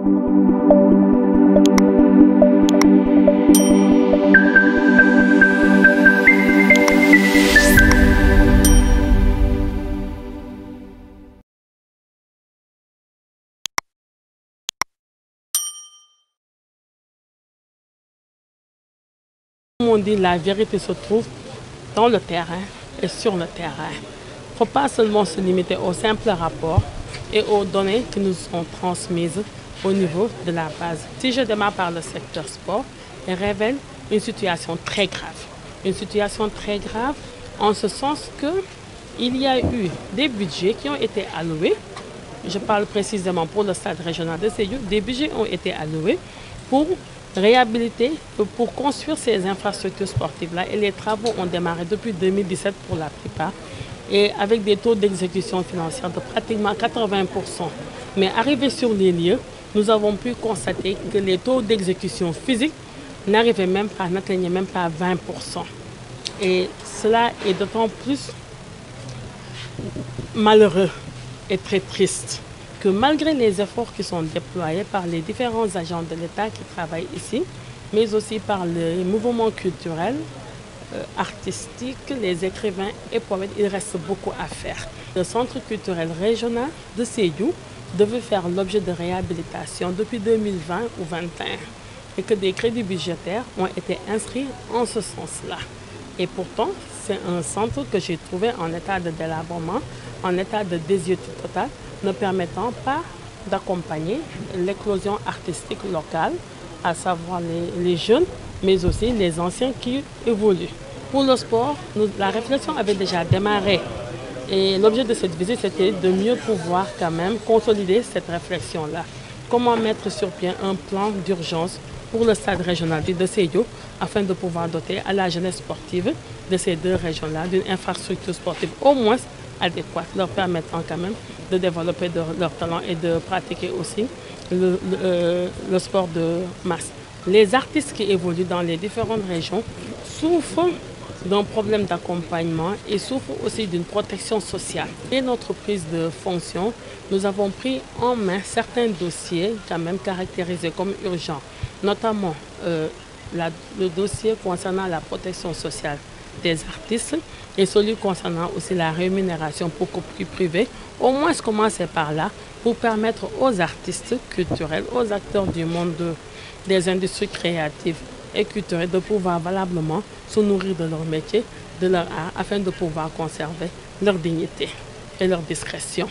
Comme on dit, la vérité se trouve dans le terrain et sur le terrain. Il ne faut pas seulement se limiter aux simples rapports et aux données qui nous sont transmises au niveau de la base. Si je démarre par le secteur sport, il révèle une situation très grave. Une situation très grave en ce sens qu'il y a eu des budgets qui ont été alloués. Je parle précisément pour le stade régional de Sédhiou. Des budgets ont été alloués pour réhabiliter, pour construire ces infrastructures sportives-là. Et les travaux ont démarré depuis 2017 pour la plupart. Et avec des taux d'exécution financière de pratiquement 80%. Mais arrivé sur les lieux, nous avons pu constater que les taux d'exécution physique n'atteignaient même pas 20%. Et cela est d'autant plus malheureux et très triste que malgré les efforts qui sont déployés par les différents agents de l'État qui travaillent ici, mais aussi par les mouvements culturels, artistiques, les écrivains et poètes, il reste beaucoup à faire. Le centre culturel régional de Sédhiou devait faire l'objet de réhabilitation depuis 2020 ou 2021 et que des crédits budgétaires ont été inscrits en ce sens-là. Et pourtant, c'est un centre que j'ai trouvé en état de délabrement, en état de désuétude totale, ne permettant pas d'accompagner l'éclosion artistique locale, à savoir les jeunes, mais aussi les anciens qui évoluent. Pour le sport, la réflexion avait déjà démarré. Et l'objet de cette visite, c'était de mieux pouvoir quand même consolider cette réflexion-là. Comment mettre sur pied un plan d'urgence pour le stade régional de Sédhiou afin de pouvoir doter à la jeunesse sportive de ces deux régions-là d'une infrastructure sportive au moins adéquate, leur permettant quand même de développer leur talent et de pratiquer aussi le sport de masse. Les artistes qui évoluent dans les différentes régions souffrent d'un problème d'accompagnement et souffrent aussi d'une protection sociale. Dès notre prise de fonction, nous avons pris en main certains dossiers quand même caractérisés comme urgents, notamment le dossier concernant la protection sociale des artistes et celui concernant aussi la rémunération pour copie privée, au moins commencer par là pour permettre aux artistes culturels, aux acteurs du monde des industries créatives et culturelles de pouvoir valablement se nourrir de leur métier, de leur art, afin de pouvoir conserver leur dignité et leur discrétion.